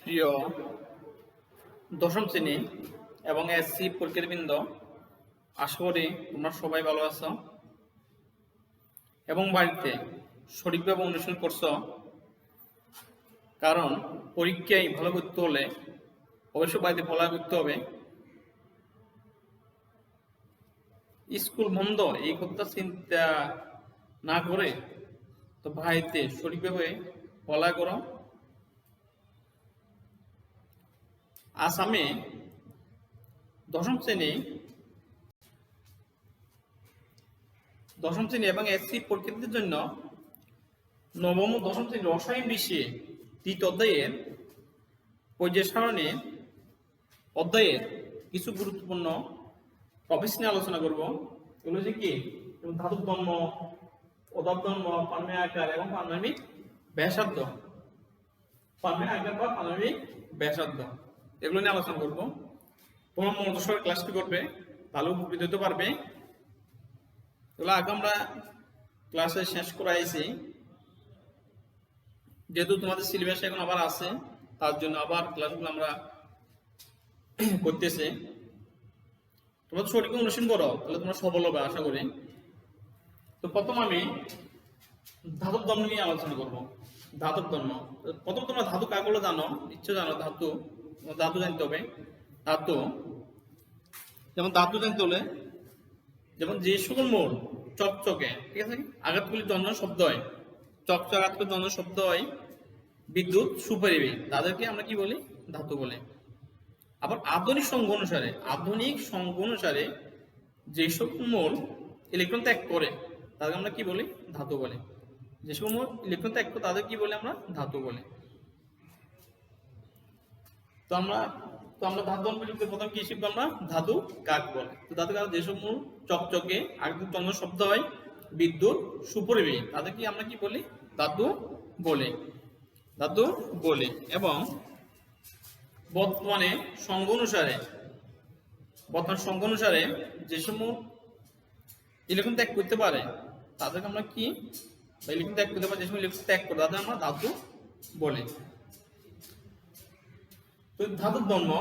প্রিয় দশম শ্রেণী এবং এসসি পরীক্ষার্থীবৃন্দ, আশা করি তোমরা সবাই ভালো আছো এবং বাড়িতে সঠিকভাবে অনুশীলন করছো। কারণ পরীক্ষায় ভালো করতে হলে অবশ্যই বাড়িতে পড়াশোনা করতে হবে। স্কুল বন্ধ এই কথা চিন্তা না করে তো বাড়িতে সঠিকভাবে পড়াশোনা করো। আজ আমি দশম শ্রেণী এবং এসসি পরীক্ষার্থীদের জন্য নবম ও দশম শ্রেণীর রসায়ন বিষয়ে তৃতীয় অধ্যায়ের পর্যায় সারণী অধ্যায়ের কিছু গুরুত্বপূর্ণ টপিকস নিয়ে আলোচনা করব। এগুলো হচ্ছে কি? ধাতুর ধর্ম, পদার্থ ধর্ম, পারমাণবিক আকার এবং পারমাণবিক ব্যাসার্ধ। পারমাণবিক আকার বা পারমাণবিক ব্যাসার্ধ এগুলো নিয়ে আলোচনা করব। তোমরা মনোযোগ সহকারে ক্লাসটি করবে, তাহলে উপকৃত হতে পারবে। এগুলো আগে আমরা ক্লাসে শেষ করে আইছি, যেহেতু তোমাদের সিলেবাস এখন আবার আছে, তার জন্য আবার ক্লাসগুলো আমরা করতেছি। তোমরা সঠিক অনুশীলন করো, তাহলে তোমরা সফল হবে আশা করি। তো প্রথম আমি ধাতুর ধর্ম নিয়ে আলোচনা করব। ধাতুর ধর্ম, প্রথম তোমরা ধাতু কাগুলো জানো, নিশ্চয় জানো। ধাতু জানতে হবে। ধাতু জানতে হলে যেমন যে সকল মূল চকচকে, ঠিক আছে, আঘাতগুলি দ্বন্দ্ব শব্দ হয়, চকচক আঘাতগুলি দ্বন্দ্ব শব্দ হয়, বিদ্যুৎ সুপরিবাহী, তাদেরকে আমরা কি বলি? ধাতু বলে। আবার আধুনিক সংজ্ঞা অনুসারে যে সকল মূল ইলেকট্রন ত্যাগ করে তাদেরকে আমরা কি বলি? ধাতু বলে। যে সকল মূল ইলেকট্রন ত্যাগ করে তাদের কি বলে? আমরা ধাতু বলে। তো আমরা ধাতু যুক্ত প্রথম কি শিখবো? আমরা ধাতু কাক বলে। তো ধাতু কাক যেসব মূল চকচকে আঘাত দ্বন্দ্ব শব্দ হয়, বিদ্যুৎ সুপরিবাহী, তাদের কি আমরা কি বলি? ধাতু বলে। এবং বর্তমানে সংজ্ঞা অনুসারে যে সময় ইলেকট্রন ত্যাগ করতে পারে তাদেরকে আমরা কি? ইলেকট্রন ত্যাগ করতে পারে, যে সময় ইলেকট্রন ত্যাগ করে তাদের আমরা ধাতু বলে। তো ধাতুর ধর্ম,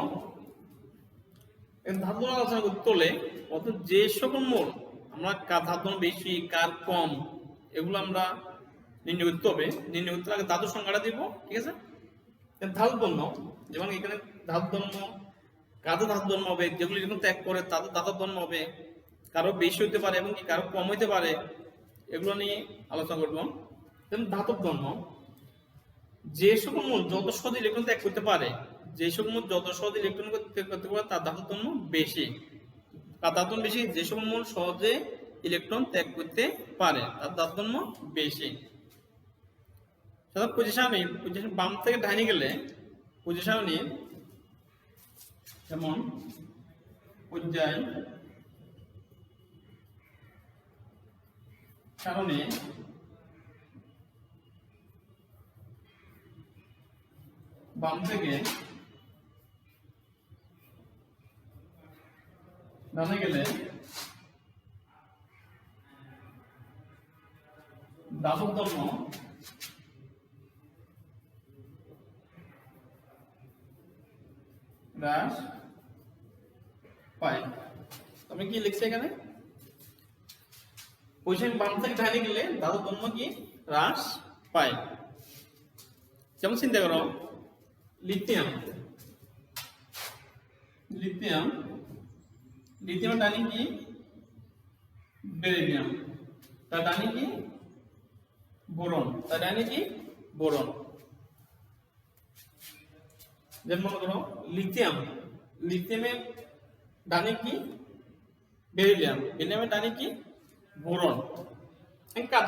ধাতু আলোচনা করতে হলে অর্থাৎ যে সকল মূল আমরা কার ধাতু বেশি কার কম এগুলো আমরা নির্ণয় করতে হবে। নির্ণয় করতে আগে ধাতুর সংখ্যাটা দিব, ঠিক আছে? ধাতু ধর্ম, যেমন এখানে ধাতু ধর্ম, কাদের ধাতু ধর্ম হবে, যেগুলো ইলেকট্রন ত্যাগ করে তাদের ধাতু ধর্ম হবে, কারো বেশি হতে পারে এবং কারো কম হতে পারে, এগুলো নিয়ে আলোচনা করব। যেমন ধাতুর ধর্ম, যে সকল মূল যত সহজে ইলেকট্রন ত্যাগ করতে পারে, যে সকল মূল যত সহজে ইলেকট্রন ত্যাগ করতে পারে তার ধাতুর ধর্ম বেশি। যে সকল মূল সহজে ইলেকট্রন ত্যাগ করতে পারে তার ধাতুর ধর্ম বেশি। সাধারণ পজিশন বাম থেকে ডাইনে গেলে পজিশন যেমন পর্যায় সারণী বাম থেকে ডানে গেলে ধাতুর ধর্ম হ্রাস পায়। আমি কি লিখছি এখানে? পজিশন বাম থেকে ডানে গেলে ধাতুর ধর্ম কি? হ্রাস পায়। যেমন চিন্তা করো, লিথিয়াম ডানি কি? বেরিলিয়াম, তার ডানি কি? বোরন। যেমন মনে করো লিথিয়ামের ডানি কি? বেরিলিয়ামের ডানি কি? বোরন। কার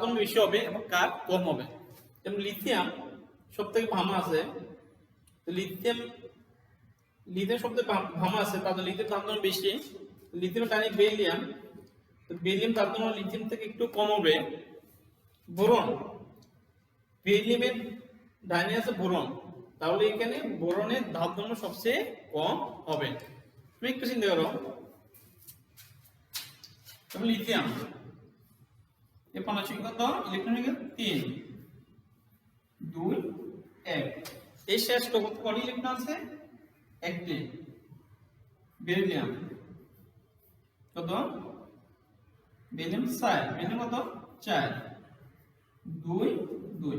দাম বেশি হবে এবং কার কম হবে? যেমন লিথিয়াম সব থেকে ভামা আছে, লিথিয়াম সব থেকে ভামা আছে, তাদের লিথিয়াম দাম বেশি। লিথিয়ামের ডানি বেরিলিয়াম, বেরিলিয়াম তার জন্য লিথিয়াম থেকে একটু কম হবে। বেরিলিয়ামের ডাইনে আছে বোরন, তাহলে এখানে বোরনের ধাতু ধর্ম সবচেয়ে কম হবে। তুমি একটু চিন্তা করো, লিথিয়াম এর পারমাণবিক কত? ইলেকট্রন 3 2 1। এই শেষ কত ইলেকট্রন আছে? একটি। বেরিলিয়াম কত? বেরিলিয়াম 4, বেরিলিয়াম কত? 4, 2, 2।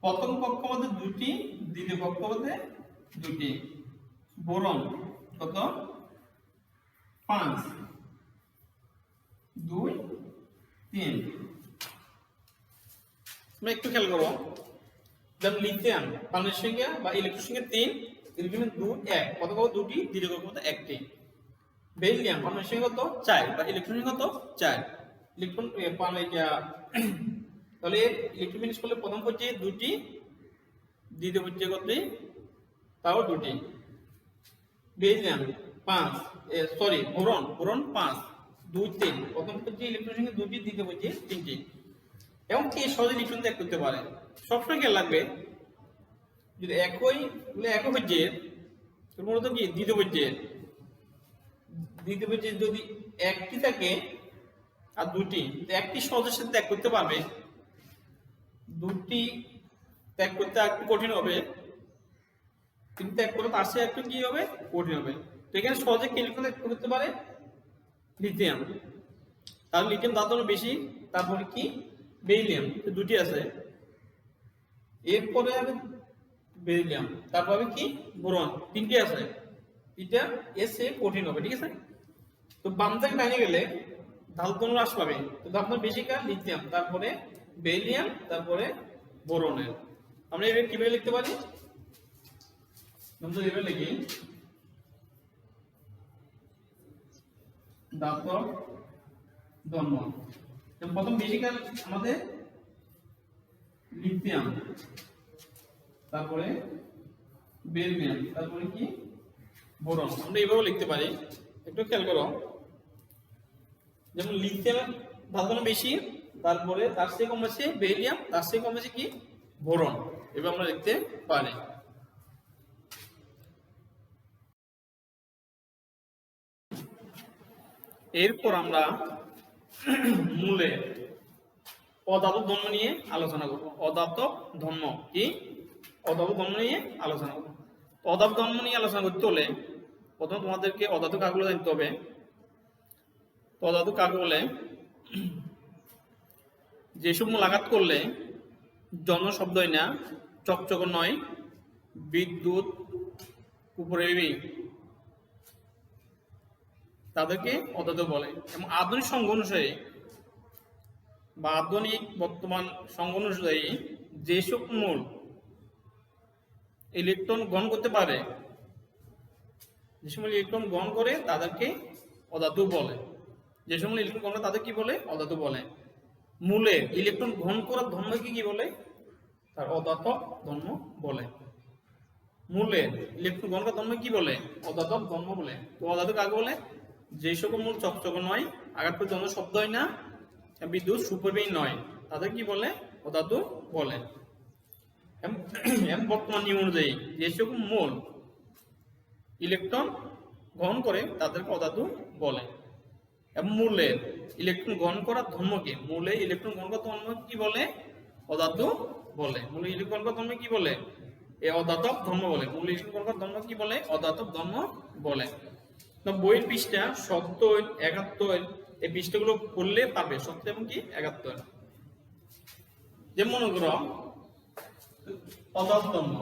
প্রথম কক্ষপথে দুটি, দ্বিতীয় কক্ষপথে দুটি। বোরন কত? 5, 2, 3। তুমি একটু খেয়াল করো, যেমন লিথিয়াম পানির সংখ্যা বা ইলেকট্রন সংখ্যা 3, ইলেকট্রন 2, 1, কত কত? দুটি, দ্বিতীয় কক্ষপথে একটি। বেরিলিয়াম পানির সংখ্যা কত? 4 বা ইলেকট্রন সংখ্যা কত? 4। ইলেকট্রন তাহলে ইলেকট্রন বিন্যাস করলে প্রথম পর্যায়ে দুটি, দ্বিতীয় পর্যায়ে কত? তাও দুটি। বেরিলিয়াম 5, বোরন 5, 2, 3, প্রথম পর্যায়ে ইলেকট্রন সংখ্যা দুটি, দ্বিতীয় পর্যায়ে তিনটি। এবং কি সহজে ইলেকট্রন ত্যাগ করতে পারে। সবসময় খেয়াল লাগবে, যদি একই পর্যায়ের মূলত কি দ্বিতীয় পর্যায়ে যদি একটি থাকে আর দুটি, একটি সহজের সাথে ত্যাগ করতে পারবে, দুটি ত্যাগ করতে একটু কঠিন হবে, কিন্তু ত্যাগ করে তার সাথে একটু কি হবে? কঠিন হবে। তো এখানে সহজে কে ইলেকট্রন ত্যাগ করতে পারে? লিথিয়াম। তাহলে লিথিয়াম ধাতু বেশি, তারপরে কি? বেরিলিয়াম, দুটি আছে। এরপরে হবে বেরিলিয়াম, তারপরে কি? বোরন, তিনটি আছে। এটা এসে কঠিন হবে, ঠিক আছে? তো বাম থেকে ডাইনে গেলে ধাতু হ্রাস পাবে। তো ধাতু বেশি কার? লিথিয়াম, তারপরে বেরিলিয়াম, তারপরে বোরনের। আমরা এভাবে কিভাবে লিখতে পারি? আমরা এভাবে লিখি, ধাতু ধর্ম। প্রথম বেশি কার আমাদের লিথিয়াম, তারপরে বেরিলিয়াম, তারপরে কি? বোরন। আমরা এইভাবে লিখতে পারি, একটু খেয়াল করো। যেমন লিথিয়াম ধাতু বেশি, তারপরে তার চেয়ে কম আছে বেরিলিয়াম, তার চেয়ে কম আছে কি? বোরন। এভাবে আমরা লিখতে পারি। এরপর আমরা মূলে অধাতব ধর্ম নিয়ে আলোচনা করব। অধাতব ধর্ম কি? অধাতব ধর্ম নিয়ে আলোচনা করব। অধাতব ধর্ম নিয়ে আলোচনা করতে হলে প্রথমে তোমাদেরকে অধাতু কাগুলো জানতে হবে। অধাতু কাকে বলে? যেসব মূল আঘাত করলে জন শব্দ হয় না, চকচক নয়, বিদ্যুৎ উপরে তাদেরকে অধাতু বলে। এবং আধুনিক সংজ্ঞা অনুসারে বা আধুনিক বর্তমান সংজ্ঞা অনুযায়ী যেসব মূল ইলেকট্রন গ্রহণ করতে পারে, যে সময় ইলেকট্রন গ্রহণ করে তাদেরকে অধাতু বলে। যে সময় ইলেকট্রন গ্রহণ করে তাদের কি বলে? অধাতু বলে। মূলে ইলেকট্রন গ্রহণ করার ধর্মকে কি বলে? তার অধাতব ধর্ম বলে। মূলে ইলেকট্রন গ্রহণ করার ধর্ম কি বলে? অধাতব ধর্ম বলে। তো অধাতু কাকে বলে? যে সকল মূল চকচক নয়, আঘাত করে জন শব্দ হয় না, বিদ্যুৎ সুপরিবাহী নয়, তাদের কি বলে? অধাতু বলে। বর্তমান নিয়ম অনুযায়ী যে সকল মূল ইলেকট্রন গ্রহণ করে তাদেরকে অধাতু বলে। এবং মূলের ইলেকট্রন গ্রহণ করার ধর্মকে, মূলে ইলেকট্রন গ্রহণ করার ধর্ম কি বলে? অধাতু বলে। মূলে ইলেকট্রন গ্রহণ করার ধর্ম কি বলে? এই অধাতব ধর্ম বলে। মূলে ইলেকট্রন গ্রহণ করার ধর্ম কি বলে? অধাতব ধর্ম বলে। তো বইয়ের পৃষ্ঠা 70, 71 এই পৃষ্ঠাগুলো পড়লে পাবে 70 এবং কি 71। যেমন মনে করো অধাতব ধর্ম।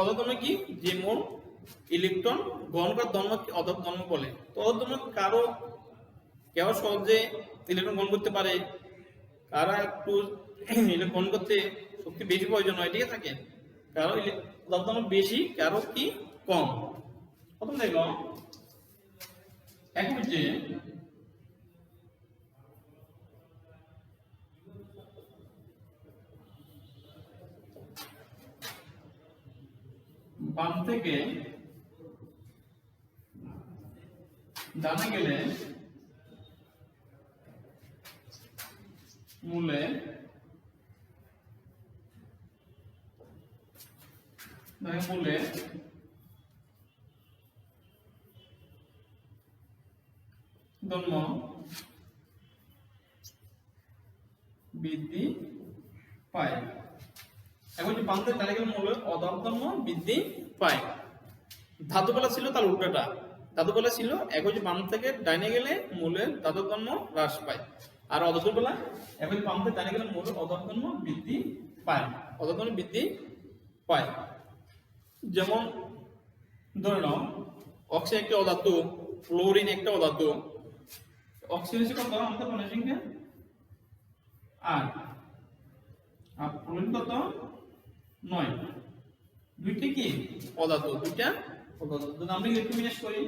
অধাতব ধর্ম কি? যে মূল ইলেকট্রন গ্রহণ করার ধর্ম কি অধাতব ধর্ম বলে। তো অধাতব ধর্ম কেউ সহজে ইলেকট্রন গ্রহণ করতে পারে, কারা একটু ইলেকট্রন গ্রহণ করতে শক্তি বেশি প্রয়োজন হয়, ঠিক আছে? কারো অধাতব ধর্ম বেশি, কারো কি কম। প্রথম দেখো এখন যে বাম থেকে ডানে গেলে মূলে মূলে ধর্ম বৃদ্ধি পায়। এখন যে বাম থেকে ডানে গেলে মৌলের অধর্ম বৃদ্ধি পায়। ধাতু বেলা ছিল তার উল্টোটা, ধাতু বেলা ছিল এখন যে বাম থেকে ডানে গেলে মৌলের ধাতু হ্রাস পায়, আর অধাতু বেলা এখন বাম থেকে ডানে গেলে মৌলের অধর্ম বৃদ্ধি পায়, অধর্ম বৃদ্ধি পায়। যেমন ধরে নাও অক্সিজেন একটি অধাতু, ফ্লোরিন একটা অধাতু। অক্সিজেন কত আমাদের পানির সংখ্যা 8 আর ফ্লোরিন কত 9, দুইটা কি অধাতু, দুইটা অধাতু। যদি আমরা ইলেকট্রন বিন্যাস করি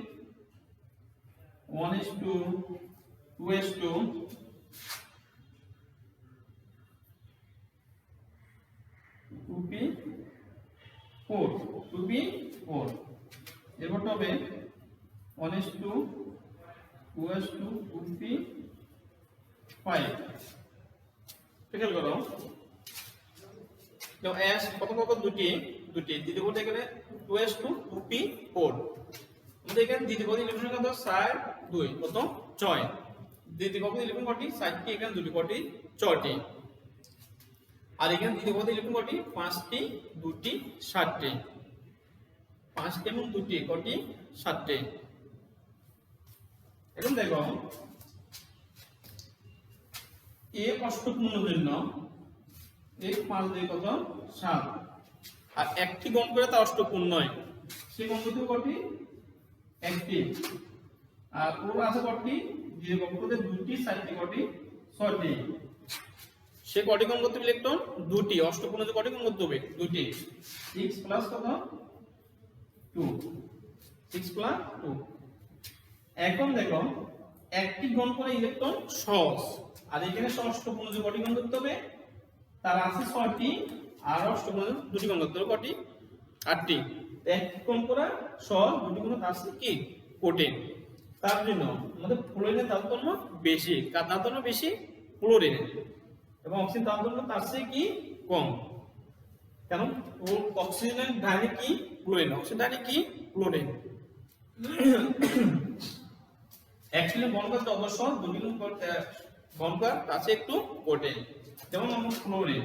1s2 2s2 2p4 2p4, এরপর হবে 1s2 2s2 2p5। খেয়াল করো s কত কত দুটি দুটি, দ্বিতীয় পদে গেলে 2s2 2p4। আমাদের এখানে দ্বিতীয় পদে ইলেকট্রন কত 4 2 কত 6, দ্বিতীয় পদে ইলেকট্রন কটি 4টি, এখানে দুটি কটি 6টি, আর এখানে দ্বিতীয় পদে ইলেকট্রন কটি 5টি 2টি 7টি, 5টি এবং 2টি কটি 7টি। এখন দেখো এ অষ্টপূর্ণ জন্য এই 5 2 কত 7, আর একটি গণ করে তা অষ্টপূর্ণ নয়, সেই গণপতি কটি একটি, আর ওর আছে কটি যে গণপতি 2টি 4টি কটি 6টি, সে কটি গণ করতে হবে ইলেকট্রন 2টি, অষ্টপূর্ণ যে কটি গণ করতে হবে 2টি, 6 প্লাস কত 2, 6 প্লাস 2। এখন দেখো একটি গণ করে ইলেকট্রন সহজ, আর এখানে অষ্টপূর্ণ যে কটি গণ করতে হবে তার আছে 6টি, আর অষ্টপূর্ণ দুটি গণ করতে হবে কটি 8টি। একটি গণ করা সহজ, দুটি গণ আছে কি কঠিন। তার জন্য আমাদের ফ্লোরিনের ধাতুধর্ম বেশি, কার ধাতুধর্ম বেশি ফ্লোরিন, এবং অক্সিজেন ধাতুধর্ম তার চেয়ে কি কম। কারণ অক্সিজেনের ডানে কি ফ্লোরিন, অক্সিজেন ডানে কি ফ্লোরিন। অ্যাকচুয়ালি বন্ধ করতে অবশ্য দুটি গুণ করতে বন্ধ করার কাছে একটু কঠিন। যেমন আমরা ফ্লোরিন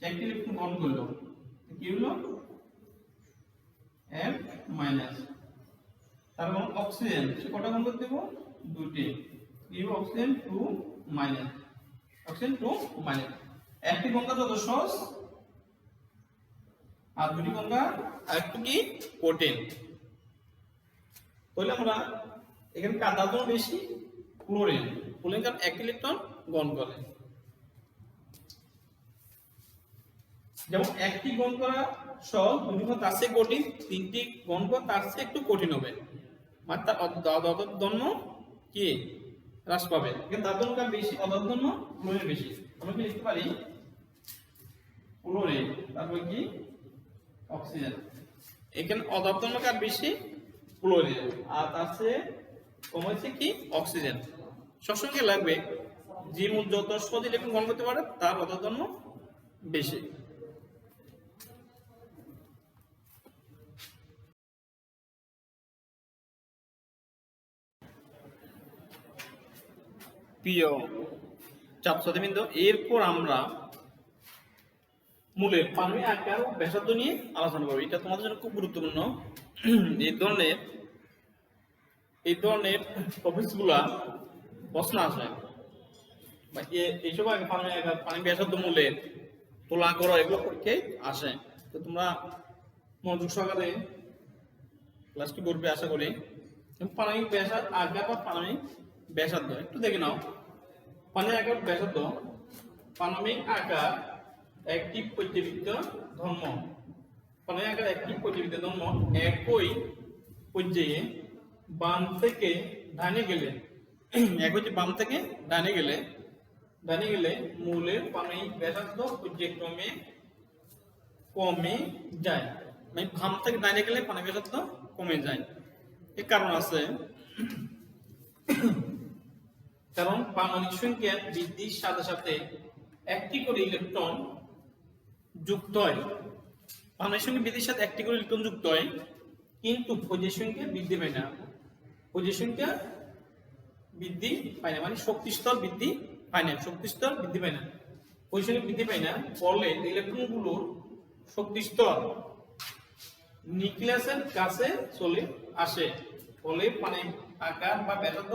একটি ইলেকট্রন বন্ধ করলো, কি হলো F মাইনাস, তারপর অক্সিজেন সে কটা বন্ধ করতে দেব 2টি, কি অক্সিজেন 2 মাইনাস, অক্সিজেন 2 মাইনাস। একটি গঙ্গা যত সহজ আর দুটি গঙ্গা আরেকটু কি কঠিন। তাহলে আমরা এখানে কার ধাতুধর্ম বেশি ক্লোরিন, ক্লোরিন কারণ এক ইলেকট্রন গ্রহণ করে। যেমন একটি গ্রহণ করা সহজ, দুটি গ্রহণ তার চেয়ে কঠিন, তিনটি গ্রহণ করা তার চেয়ে একটু কঠিন হবে, মানে তার ধাতুধর্ম কি হ্রাস পাবে। কিন্তু ধাতুধর্ম কার বেশি, ধাতুধর্ম ক্লোরিন বেশি। আমরা কি লিখতে পারি ক্লোরিন তারপর কি অক্সিজেন, এখানে অধাতুধর্ম কার বেশি ক্লোরিন, আর তার চেয়ে কম হচ্ছে কি অক্সিজেন। সবসময় লাগবে যে যত সহজ ইলেকট্রন গ্রহণ করতে পারে তার অধাতুধর্ম বেশি। প্রিয় ছাত্রছাত্রীবৃন্দ, এরপর আমরা মূলের পারমাণবিক আকার ও ব্যাসার্ধ নিয়ে আলোচনা করব। এটা তোমাদের জন্য খুব গুরুত্বপূর্ণ। এই ধরনের টপিকসগুলা প্রশ্ন আসে, এইসব পানি ব্যাসার্ধ মূলের তোলা করো, এগুলো পরীক্ষায় আসে। তো তোমরা মনোযোগ সহকারে ক্লাসটি করবে আশা করি। পারমাণবিক ব্যাসার্ধ আকার বা পারমাণবিক ব্যাসার্ধ একটু দেখে নাও। পানির আকার ব্যাসার্ধ, পারমাণবিক আকার একটি পর্যাবৃত্ত ধর্ম, পারমাণবিক আকার একটি পর্যাবৃত্ত ধর্ম একই পর্যায়ে বাম থেকে ডানে গেলে, এক হচ্ছে বাম থেকে ডানে গেলে মূলের পারমাণবিক ব্যাসার্ধ পর্যায়ক্রমে কমে যায়। মানে বাম থেকে ডানে গেলে পারমাণবিক ব্যাসার্ধ কমে যায়। এর কারণ আছে, কারণ পারমাণবিক সংখ্যা বৃদ্ধির সাথে সাথে একটি করে ইলেকট্রন যুক্ত হয়। পারমাণবিক সংখ্যা বৃদ্ধির সাথে একটি করে ইলেকট্রন যুক্ত হয়, কিন্তু পর্যায় সংখ্যা বৃদ্ধি পায় না। পর্যায় সংখ্যা বৃদ্ধি পায় না, মানে শক্তি স্তর বৃদ্ধি পায় না, শক্তি স্তর বৃদ্ধি পায় না। পজিশনে বৃদ্ধি পায় না, ফলে ইলেকট্রনগুলোর শক্তি স্তর নিউক্লিয়াসের কাছে চলে আসে, ফলে পানির আকার বা ব্যাসার্ধ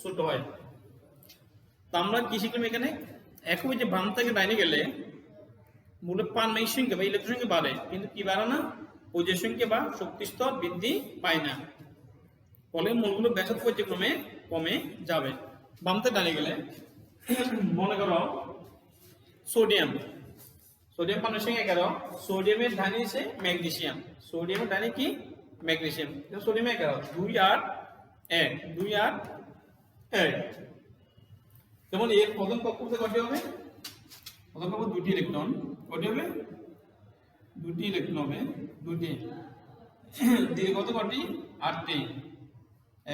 ছোট হয়। তো আমরা কি শিখলাম এখানে? একই যে বাম থেকে ডাইনে গেলে মূলত পারমাণবিক সংখ্যা বা ইলেকট্রন সংখ্যা বাড়ে, কিন্তু কি বাড়ে না? পর্যায় সংখ্যা বা শক্তি স্তর বৃদ্ধি পায় না, ফলে মূলগুলো ব্যাসার্ধ পর্যায়ক্রমে কমে যাবে। বাম থেকে ডাইনে গেলে মনে করো সোডিয়াম পারমাণবিক সংখ্যা 11, সোডিয়ামের ডাইনে আছে ম্যাগনেসিয়াম, সোডিয়ামের ডাইনে কি? ম্যাগনেসিয়াম। সোডিয়াম 11, 2 8 1, 2 8 1। যেমন এর প্রথম কক্ষপথে কয়টি হবে? প্রথম কক্ষপথে দুটি ইলেকট্রন, কয়টি হবে? দুটি ইলেকট্রন হবে, দুটি। দ্বিতীয় কত কয়টি? 8টি।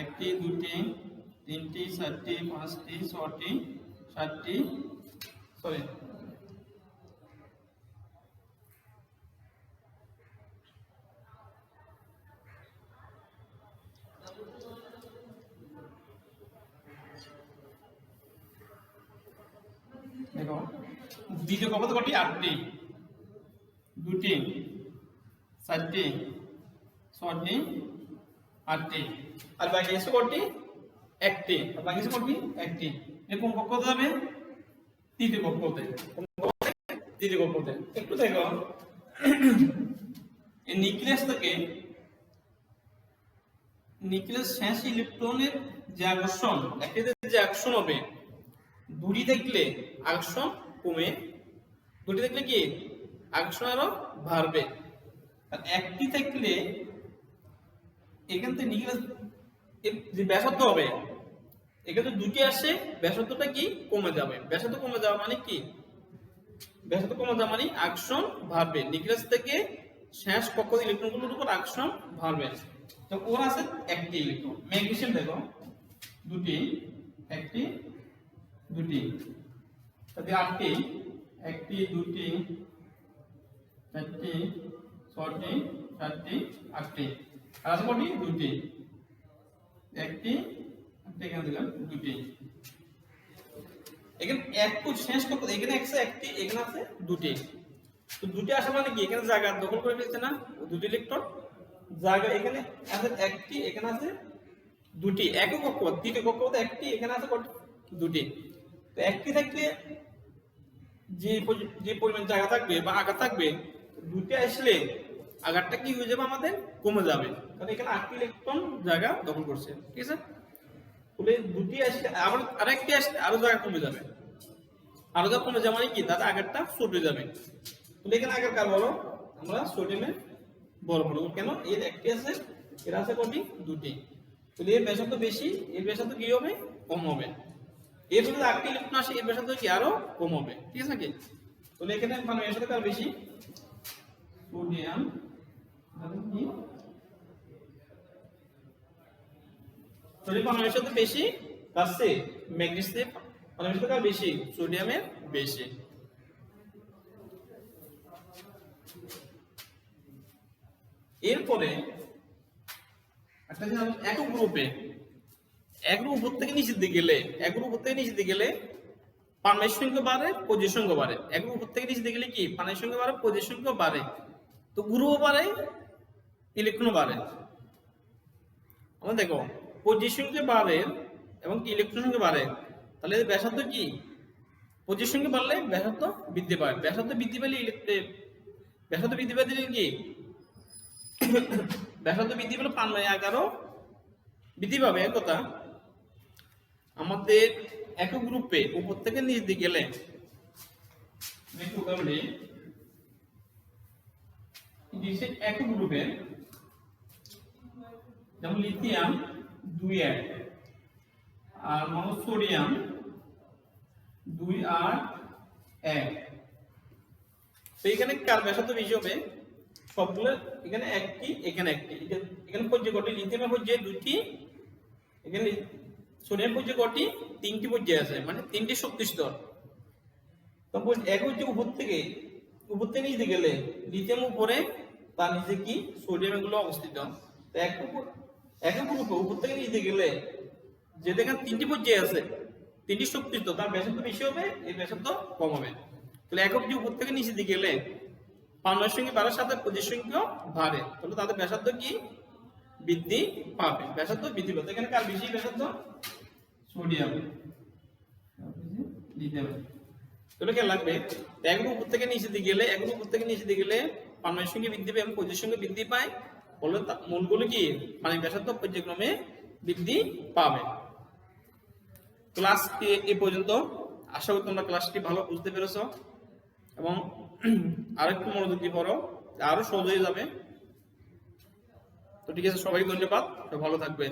একটি, দুটি, তিনটি, চারটি, পাঁচটি, ছয়টি, সাতটি, সরি দেখো, দ্বিতীয় কক্ষপথে কয়টি? 8টি, দুটি, চারটি, ছয়টি, 8টি। আর বাকি আছে কয়টি? একটি। আর বাকি আছে কয়টি? একটি। কোন কক্ষপথে যাবে? তৃতীয় কক্ষপথে। তৃতীয় কক্ষপথে। একটু দেখো, এই নিউক্লিয়াস থেকে নিউক্লিয়াস শেষ ইলেকট্রনের যে আকর্ষণ, একটিতে যে আকর্ষণ হবে, দুটি থাকলে আকর্ষণ কমে, দুটি থাকলে কি আকর্ষণ আরো বাড়বে। আর একটি থাকলে এখান থেকে নিউক্লিয়াস যে ব্যাসার্ধ হবে, এখানে দুটি আসে, ব্যাসার্ধটা কি কমে যাবে। ব্যাসার্ধ কমে যাওয়া মানে কি? ব্যাসার্ধ কমে যাওয়া মানে আকর্ষণ বাড়বে, নিউক্লিয়াস থেকে শেষ কক্ষপথ ইলেকট্রনগুলোর উপর আকর্ষণ বাড়বে। তো ওর আছে একটি ইলেকট্রন। ম্যাগনেসিয়াম দেখো দুটি, একটি, দুটি, তাহলে 8টি, একটি, দুটি, চারটি, ছয়টি, সাতটি, 8টি। আর আছে কয়টি? দুটি, একটি, এখানে দিলাম দুটি। এখানে একটু শেষ করতে, এখানে আছে একটি, এখানে আছে দুটি। তো দুটি আসা মানে কি? এখানে জায়গা দখল করে ফেলছে না দুটি ইলেকট্রন? জায়গা এখানে আছে একটি, এখানে আছে দুটি। একই কক্ষপথ, তৃতীয় কক্ষপথে একটি, এখানে আছে কয়টি? দুটি। তো একটি থাকলে যে পরিমাণ জায়গা থাকবে বা আঘাত থাকবে, দুটি আসলে আঘাতটা কি হয়ে যাবে? আমাদের কমে যাবে, কারণ এখানে 8টি ইলেকট্রন জায়গা দখল করছে, ঠিক আছে? বলে দুটি আসলে আবার আরেকটি আসলে আরো জায়গা কমে যাবে, আরো জায়গা কমে যাবে মানে কি? তাতে আঘাতটা ছোট হয়ে যাবে। তাহলে এখানে আঘাত কার বড়? আমরা সোডিয়ামের বড় বড়। কেন? এর একটি আছে, এর আছে কয়টি? দুটি। তাহলে এর ব্যাসার্ধ বেশি, এর ব্যাসার্ধ কি হবে? কম হবে। এর যদি 8টি ইলেকট্রন আসে, এর ব্যাসার্ধ কি আরো কম হবে, ঠিক আছে নাকি? তাহলে এখানে মানে এর সাথে কার বেশি? সোডিয়াম কি সোডিয়াম পারমাণবিক সাথে বেশি, তার চেয়ে ম্যাগনেসিয়াম পারমাণবিক সাথে বেশি, সোডিয়ামের বেশি। এরপরে একটা জিনিস, একক গ্রুপে উপর থেকে নিচের দিকে গেলে, পারমাণবিক সংখ্যা বাড়ে, পর্যায় সংখ্যা বাড়ে। একক উপর থেকে নিচের দিকে গেলে কি? পারমাণবিক সংখ্যা বাড়ে, পর্যায় সংখ্যা বাড়ে। তো গ্রুপও বাড়ে, ইলেকট্রনও বাড়ে। আমরা দেখো, পর্যায় সংখ্যা বাড়ে এবং ইলেকট্রন সংখ্যা বাড়ে, তাহলে ব্যাসার্ধ কি? পর্যায় সংখ্যা বাড়লে ব্যাসার্ধ বৃদ্ধি পায়, ব্যাসার্ধ বৃদ্ধি পেলে ব্যাসার্ধ বৃদ্ধি পেলে কি? ব্যাসার্ধ বৃদ্ধি পেলে পারমাণবিক আকারও বৃদ্ধি পাবে। এক কথা, আমাদের একক গ্রুপে উপর থেকে নিচ দিকে গেলে, একক গ্রুপে যেমন লিথিয়াম 2 1, আর সোডিয়াম 2 8 1। তো এখানে কার ব্যাসার্ধ বেশি হবে? সবগুলো এখানে একটি, এখানে একটি। এখানে পর্যায় কয়টি? লিথিয়ামের পর্যায়ে দুটি, এখানে সোডিয়াম পর্যায়ে কয়টি? 3টি পর্যায় আছে, মানে 3টি শক্তি স্তর। তারপর একই যে উপর থেকে নিচে গেলে লিথিয়াম উপরে, তার নিচে কি? সোডিয়াম, এগুলো অবস্থিত। তো একই গ্রুপে উপর থেকে নিচে গেলে যে দেখেন 3টি পর্যায় আছে, 3টি শক্তি স্তর, তার ব্যাসার্ধ বেশি হবে, এর ব্যাসার্ধ কম হবে। তাহলে একক যে উপর থেকে নিচে দিকে গেলে পারমাণবিক সংখ্যা বাড়ার সাথে প্রতি সংখ্যা বাড়ে, তাহলে তাদের ব্যাসার্ধ কি বৃদ্ধি পাবে, ব্যাসার্ধ বৃদ্ধি পাবে। এখানে কার বেশি ব্যাসার্ধ? সোডিয়াম। তাহলে কি লাগবে? একের উপর থেকে নিচে দিকে গেলে, একের উপর থেকে নিচে দিকে গেলে পারমাণবিক সংখ্যা বৃদ্ধি পায় এবং প্রতি সংখ্যা বৃদ্ধি পায়, বলে মূলগুলো কি মানে ব্যাসার্ধ পর্যায়ক্রমে বৃদ্ধি পাবে। ক্লাসটি এ পর্যন্ত। আশা করি তোমরা ক্লাসটি ভালো বুঝতে পেরেছো এবং আরেকটু মনোযোগ দিয়ে পড়ো, আরো সহজ হয়ে যাবে। তো ঠিক আছে, সবাই ধন্যবাদ, ভালো থাকবে।